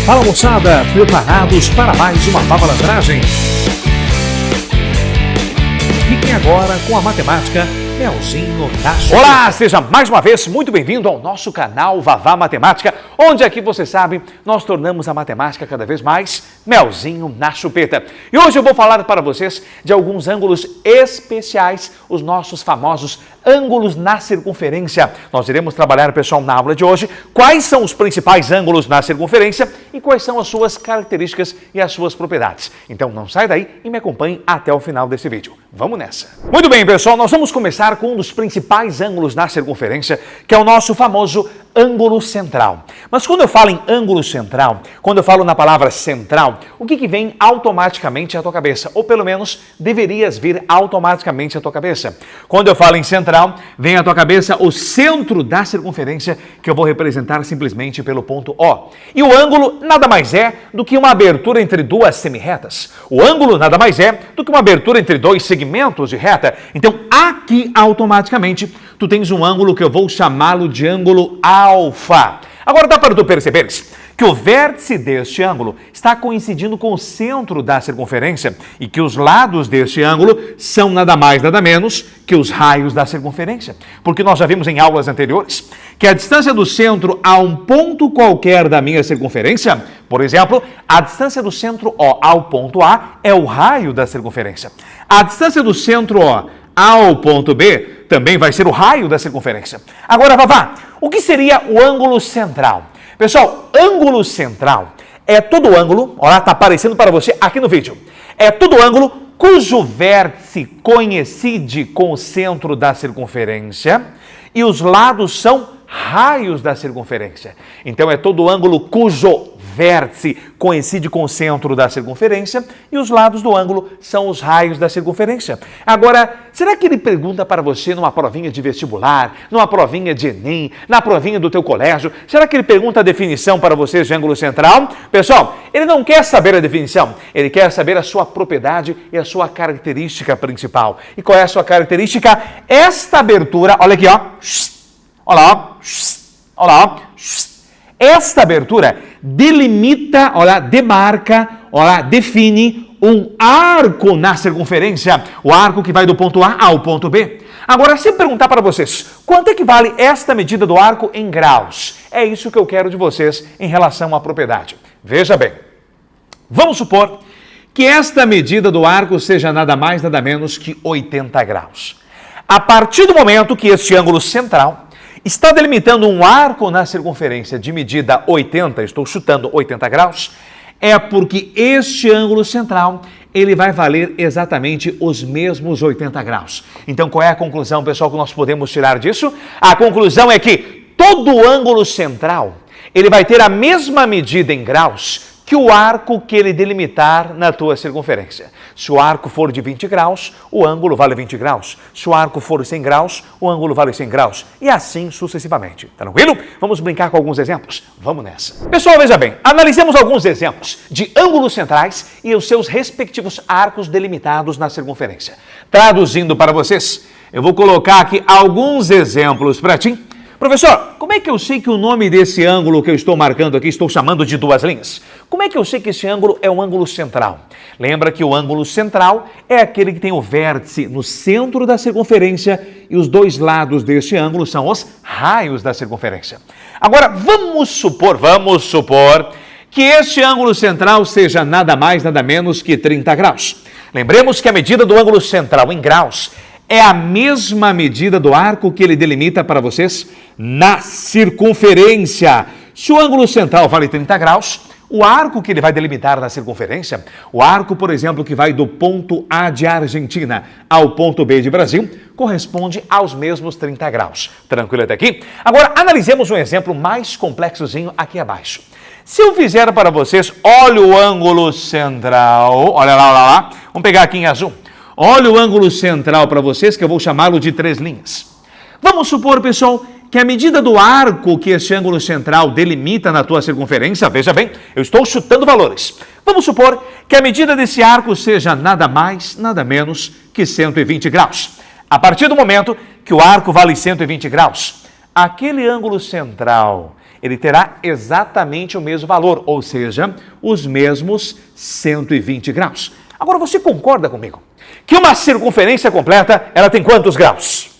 Fala moçada, preparados para mais uma malandragem? Fiquem agora com a matemática Melzinho na Chupeta. Olá, seja mais uma vez muito bem-vindo ao nosso canal Vavá Matemática, onde aqui você sabe, nós tornamos a matemática cada vez mais Melzinho na Chupeta. E hoje eu vou falar para vocês de alguns ângulos especiais, os nossos famosos ângulos na circunferência. Nós iremos trabalhar, pessoal, na aula de hoje, quais são os principais ângulos na circunferência e quais são as suas características e as suas propriedades. Então não sai daí e me acompanhe até o final desse vídeo. Vamos nessa! Muito bem, pessoal, nós vamos começar com um dos principais ângulos na circunferência, que é o nosso famoso ângulo central. Mas quando eu falo em ângulo central, quando eu falo na palavra central, o que vem automaticamente à tua cabeça? Ou pelo menos deverias vir automaticamente à tua cabeça. Quando eu falo em central, vem à tua cabeça o centro da circunferência, que eu vou representar simplesmente pelo ponto O. E o ângulo nada mais é do que uma abertura entre duas semirretas. O ângulo nada mais é do que uma abertura entre dois segmentos de reta. Então, aqui automaticamente tu tens um ângulo que eu vou chamá-lo de ângulo alfa. Agora dá para tu perceberes que o vértice deste ângulo está coincidindo com o centro da circunferência e que os lados deste ângulo são nada mais nada menos que os raios da circunferência. Porque nós já vimos em aulas anteriores que a distância do centro a um ponto qualquer da minha circunferência, por exemplo, a distância do centro O ao ponto A é o raio da circunferência. A distância do centro O ao ponto B também vai ser o raio da circunferência. Agora, Vavá, o que seria o ângulo central? Pessoal, ângulo central é todo ângulo, olha, está aparecendo para você aqui no vídeo, é todo ângulo cujo vértice coincide com o centro da circunferência e os lados são raios da circunferência. Então, é todo ângulo cujo vértice coincide com o centro da circunferência e os lados do ângulo são os raios da circunferência. Agora, será que ele pergunta para você numa provinha de vestibular, numa provinha de Enem, na provinha do teu colégio, será que ele pergunta a definição para vocês de ângulo central? Pessoal, ele não quer saber a definição, ele quer saber a sua propriedade e a sua característica principal. E qual é a sua característica? Esta abertura, olha aqui, ó. Olha lá, ó. Olha lá, ó. Esta abertura delimita, olha, demarca, olha, define um arco na circunferência, o arco que vai do ponto A ao ponto B. Agora, se eu perguntar para vocês, quanto é que vale esta medida do arco em graus? É isso que eu quero de vocês em relação à propriedade. Veja bem, vamos supor que esta medida do arco seja nada mais, nada menos que 80 graus. A partir do momento que este ângulo central está delimitando um arco na circunferência de medida 80, estou chutando 80 graus, é porque este ângulo central, ele vai valer exatamente os mesmos 80 graus. Então, qual é a conclusão, pessoal, que nós podemos tirar disso? A conclusão é que todo ângulo central, ele vai ter a mesma medida em graus que o arco que ele delimitar na tua circunferência. Se o arco for de 20 graus, o ângulo vale 20 graus. Se o arco for 100 graus, o ângulo vale 100 graus. E assim sucessivamente. Tranquilo? Vamos brincar com alguns exemplos? Vamos nessa. Pessoal, veja bem, analisemos alguns exemplos de ângulos centrais e os seus respectivos arcos delimitados na circunferência. Traduzindo para vocês, eu vou colocar aqui alguns exemplos para ti. Professor, como é que eu sei que o nome desse ângulo que eu estou marcando aqui, estou chamando de duas linhas? Como é que eu sei que esse ângulo é um ângulo central? Lembra que o ângulo central é aquele que tem o vértice no centro da circunferência e os dois lados deste ângulo são os raios da circunferência. Agora, vamos supor que este ângulo central seja nada mais, nada menos que 30 graus. Lembremos que a medida do ângulo central em graus é a mesma medida do arco que ele delimita para vocês na circunferência. Se o ângulo central vale 30 graus, o arco que ele vai delimitar na circunferência, o arco, por exemplo, que vai do ponto A de Argentina ao ponto B de Brasil, corresponde aos mesmos 30 graus. Tranquilo até aqui? Agora, analisemos um exemplo mais complexozinho aqui abaixo. Se eu fizer para vocês, olha o ângulo central, olha lá, olha lá, vamos pegar aqui em azul. Olha o ângulo central para vocês, que eu vou chamá-lo de 3 linhas. Vamos supor, pessoal, que a medida do arco que esse ângulo central delimita na tua circunferência, veja bem, eu estou chutando valores. Vamos supor que a medida desse arco seja nada mais, nada menos que 120 graus. A partir do momento que o arco vale 120 graus, aquele ângulo central ele terá exatamente o mesmo valor, ou seja, os mesmos 120 graus. Agora, você concorda comigo que uma circunferência completa, ela tem quantos graus?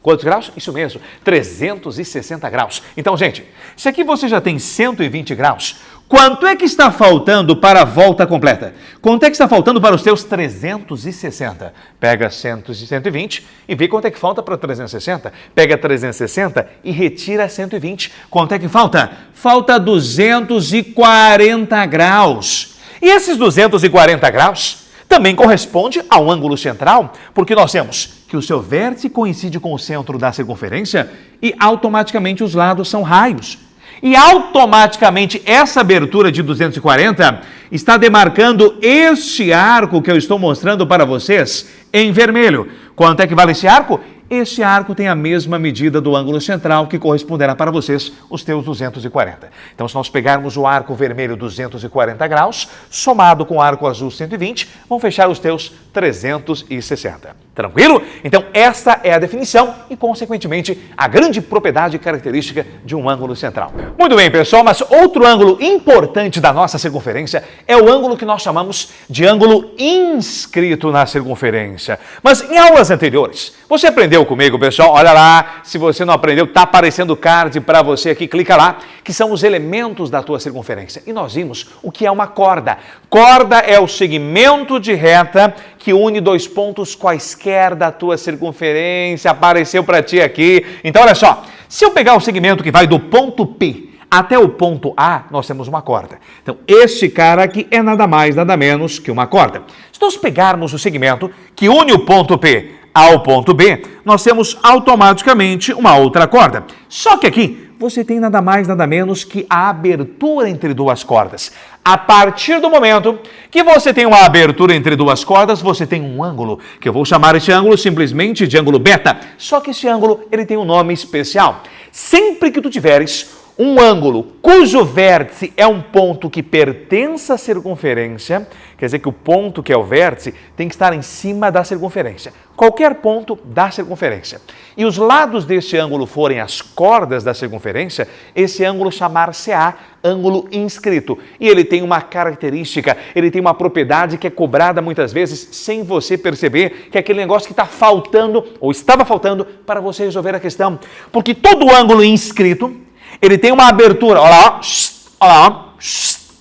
Quantos graus? Isso mesmo, 360 graus. Então, gente, se aqui você já tem 120 graus, quanto é que está faltando para a volta completa? Quanto é que está faltando para os seus 360? Pega 120 e vê quanto é que falta para 360. Pega 360 e retira 120. Quanto é que falta? Falta 240 graus. E esses 240 graus também corresponde ao ângulo central, porque nós temos que o seu vértice coincide com o centro da circunferência e automaticamente os lados são raios. E automaticamente essa abertura de 240 está demarcando este arco que eu estou mostrando para vocês em vermelho. Quanto é que vale esse arco? Este arco tem a mesma medida do ângulo central, que corresponderá para vocês os teus 240. Então, se nós pegarmos o arco vermelho 240 graus, somado com o arco azul 120, vão fechar os teus 360. Tranquilo? Então, esta é a definição e, consequentemente, a grande propriedade e característica de um ângulo central. Muito bem, pessoal, mas outro ângulo importante da nossa circunferência é o ângulo que nós chamamos de ângulo inscrito na circunferência. Mas em aulas anteriores, você aprendeu comigo, pessoal? Olha lá, se você não aprendeu, tá aparecendo o card para você aqui, clica lá, que são os elementos da tua circunferência. E nós vimos o que é uma corda. Corda é o segmento de reta que une dois pontos quaisquer da tua circunferência. Apareceu para ti aqui. Então, olha só, se eu pegar o segmento que vai do ponto P até o ponto A, nós temos uma corda. Então, este cara aqui é nada mais, nada menos que uma corda. Se nós pegarmos o segmento que une o ponto P ao ponto B, nós temos automaticamente uma outra corda. Só que aqui você tem nada mais, nada menos que a abertura entre duas cordas. A partir do momento que você tem uma abertura entre duas cordas, você tem um ângulo, que eu vou chamar esse ângulo simplesmente de ângulo beta. Só que esse ângulo, ele tem um nome especial. Sempre que tu tiveres um ângulo cujo vértice é um ponto que pertence à circunferência, quer dizer que o ponto que é o vértice tem que estar em cima da circunferência. Qualquer ponto da circunferência. E os lados desse ângulo forem as cordas da circunferência, esse ângulo chamar-se-á ângulo inscrito. E ele tem uma característica, ele tem uma propriedade que é cobrada muitas vezes sem você perceber, que é aquele negócio que está faltando, ou estava faltando, para você resolver a questão. Porque todo ângulo inscrito, ele tem uma abertura, olha lá,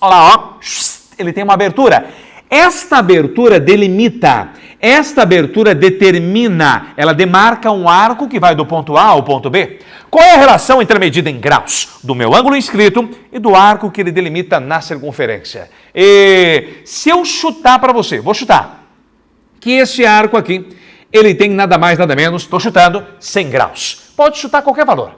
olha lá, ele tem uma abertura. Esta abertura delimita, esta abertura determina, ela demarca um arco que vai do ponto A ao ponto B. Qual é a relação entre a medida em graus do meu ângulo inscrito e do arco que ele delimita na circunferência? E se eu chutar para você, vou chutar, que esse arco aqui, ele tem nada mais, nada menos, estou chutando, 100 graus. Pode chutar qualquer valor.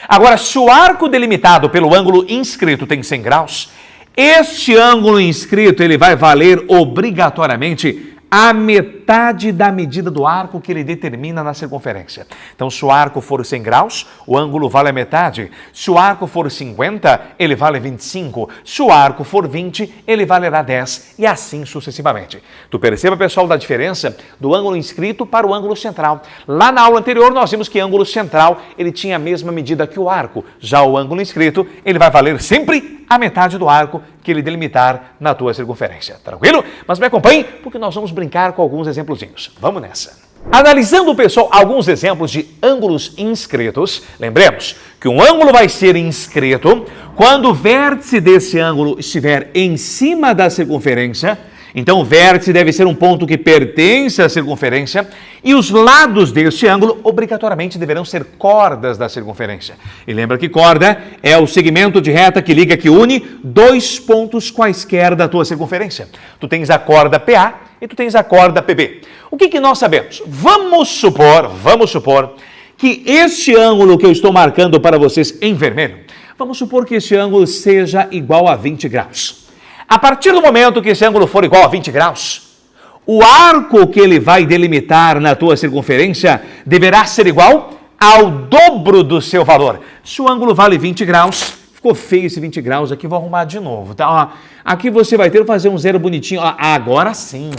Agora, se o arco delimitado pelo ângulo inscrito tem 100 graus, este ângulo inscrito ele vai valer obrigatoriamente a metade da medida do arco que ele determina na circunferência. Então, se o arco for 100 graus, o ângulo vale a metade. Se o arco for 50, ele vale 25. Se o arco for 20, ele valerá 10 e assim sucessivamente. Tu perceba, pessoal, da diferença do ângulo inscrito para o ângulo central. Lá na aula anterior, nós vimos que o ângulo central ele tinha a mesma medida que o arco. Já o ângulo inscrito, ele vai valer sempre a metade do arco que ele delimitar na tua circunferência. Tranquilo? Mas me acompanhe, porque nós vamos brincar com alguns exemplozinhos. Vamos nessa. Analisando, pessoal, alguns exemplos de ângulos inscritos, lembremos que um ângulo vai ser inscrito quando o vértice desse ângulo estiver em cima da circunferência. Então, o vértice deve ser um ponto que pertence à circunferência e os lados deste ângulo obrigatoriamente deverão ser cordas da circunferência. E lembra que corda é o segmento de reta que liga, que une dois pontos quaisquer da tua circunferência. Tu tens a corda PA e tu tens a corda PB. O que nós sabemos? Vamos supor que este ângulo que eu estou marcando para vocês em vermelho, vamos supor que este ângulo seja igual a 20 graus. A partir do momento que esse ângulo for igual a 20 graus, o arco que ele vai delimitar na tua circunferência deverá ser igual ao dobro do seu valor. Se o ângulo vale 20 graus, ficou feio esse 20 graus aqui, vou arrumar de novo, tá? Ó, aqui você vai ter que fazer um zero bonitinho. Ó, agora sim.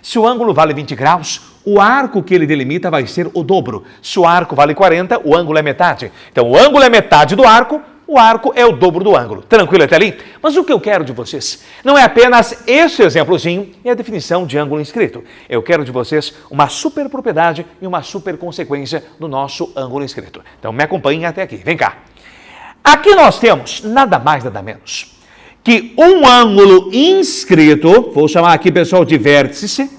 Se o ângulo vale 20 graus, o arco que ele delimita vai ser o dobro. Se o arco vale 40, o ângulo é metade. Então, o ângulo é metade do arco, o arco é o dobro do ângulo. Tranquilo até ali? Mas o que eu quero de vocês não é apenas esse exemplozinho e a definição de ângulo inscrito. Eu quero de vocês uma super propriedade e uma super consequência do nosso ângulo inscrito. Então, me acompanhem até aqui. Vem cá. Aqui nós temos nada mais, nada menos que um ângulo inscrito, vou chamar aqui, pessoal, de vértice.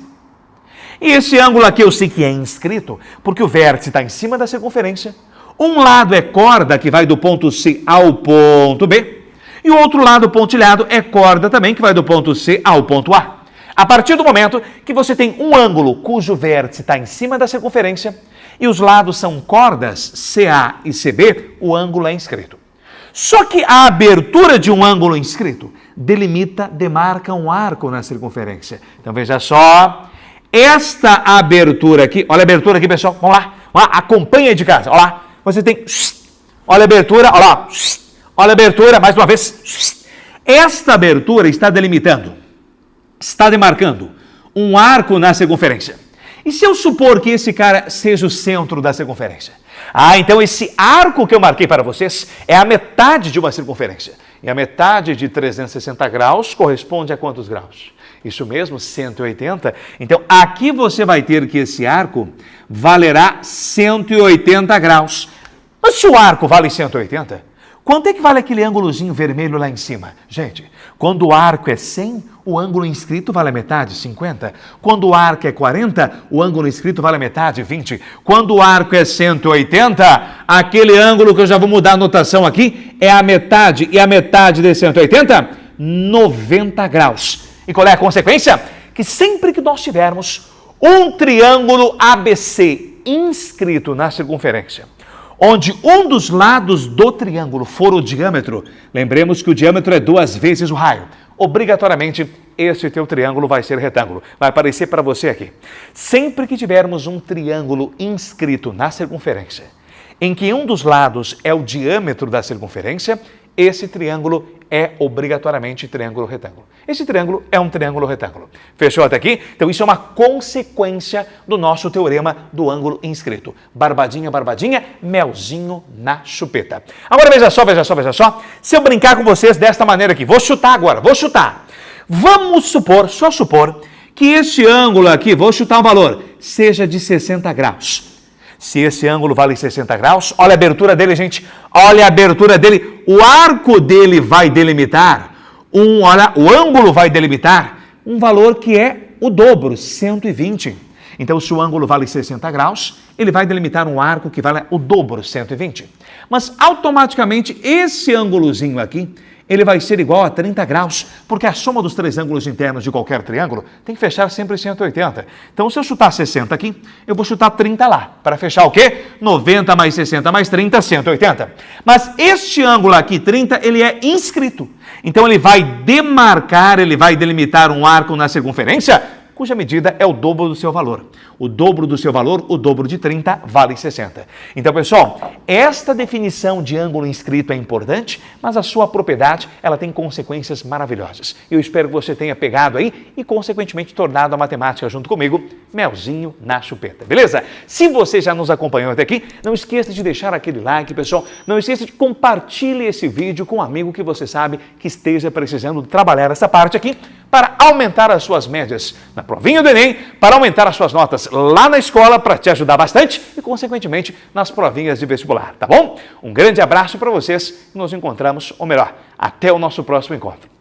E esse ângulo aqui eu sei que é inscrito, porque o vértice está em cima da circunferência. Um lado é corda, que vai do ponto C ao ponto B. E o outro lado, pontilhado, é corda também, que vai do ponto C ao ponto A. A partir do momento que você tem um ângulo cujo vértice está em cima da circunferência e os lados são cordas CA e CB, o ângulo é inscrito. Só que a abertura de um ângulo inscrito demarca um arco na circunferência. Então veja só, esta abertura aqui, olha a abertura aqui, pessoal, vamos lá, acompanha aí de casa, olha lá, você tem, olha a abertura, olha a abertura, mais uma vez, esta abertura está delimitando, está demarcando um arco na circunferência. E se eu supor que esse cara seja o centro da circunferência? Então esse arco que eu marquei para vocês é a metade de uma circunferência. E a metade de 360 graus corresponde a quantos graus? Isso mesmo, 180. Então aqui você vai ter que esse arco valerá 180 graus. Mas se o arco vale 180, quanto é que vale aquele ângulozinho vermelho lá em cima? Gente, quando o arco é 100, o ângulo inscrito vale a metade, 50. Quando o arco é 40, o ângulo inscrito vale a metade, 20. Quando o arco é 180, aquele ângulo que eu já vou mudar a notação aqui é a metade. E a metade de 180, 90 graus. E qual é a consequência? Que sempre que nós tivermos um triângulo ABC inscrito na circunferência, onde um dos lados do triângulo for o diâmetro, lembremos que o diâmetro é 2 vezes o raio. Obrigatoriamente, esse teu triângulo vai ser retângulo. Vai aparecer para você aqui. Sempre que tivermos um triângulo inscrito na circunferência, em que um dos lados é o diâmetro da circunferência, esse triângulo é obrigatoriamente triângulo retângulo. Esse triângulo é um triângulo retângulo. Fechou até aqui? Então isso é uma consequência do nosso teorema do ângulo inscrito. Barbadinha, barbadinha, melzinho na chupeta. Agora veja só, veja só, veja só. Se eu brincar com vocês desta maneira aqui, vou chutar agora, vou chutar. Vamos supor, só supor, que este ângulo aqui, vou chutar um valor, seja de 60 graus. Se esse ângulo vale 60 graus, olha a abertura dele, gente. Olha a abertura dele. O arco dele vai delimitar, olha, o ângulo vai delimitar um valor que é o dobro, 120. Então, se o ângulo vale 60 graus, ele vai delimitar um arco que vale o dobro, 120. Mas, automaticamente, esse ângulozinho aqui, ele vai ser igual a 30 graus, porque a soma dos três ângulos internos de qualquer triângulo tem que fechar sempre 180. Então, se eu chutar 60 aqui, eu vou chutar 30 lá, para fechar o quê? 90 mais 60 mais 30, 180. Mas este ângulo aqui, 30, ele é inscrito. Então, ele vai demarcar, ele vai delimitar um arco na circunferência, cuja medida é o dobro do seu valor. O dobro do seu valor, o dobro de 30, vale 60. Então, pessoal, esta definição de ângulo inscrito é importante, mas a sua propriedade, ela tem consequências maravilhosas. Eu espero que você tenha pegado aí e, consequentemente, tornado a matemática junto comigo, melzinho na chupeta, beleza? Se você já nos acompanhou até aqui, não esqueça de deixar aquele like, pessoal. Não esqueça de compartilhar esse vídeo com um amigo que você sabe que esteja precisando trabalhar essa parte aqui para aumentar as suas médias na provinha do Enem, para aumentar as suas notas lá na escola, para te ajudar bastante e, consequentemente, nas provinhas de vestibular, tá bom? Um grande abraço para vocês e nos encontramos, ou melhor, até o nosso próximo encontro.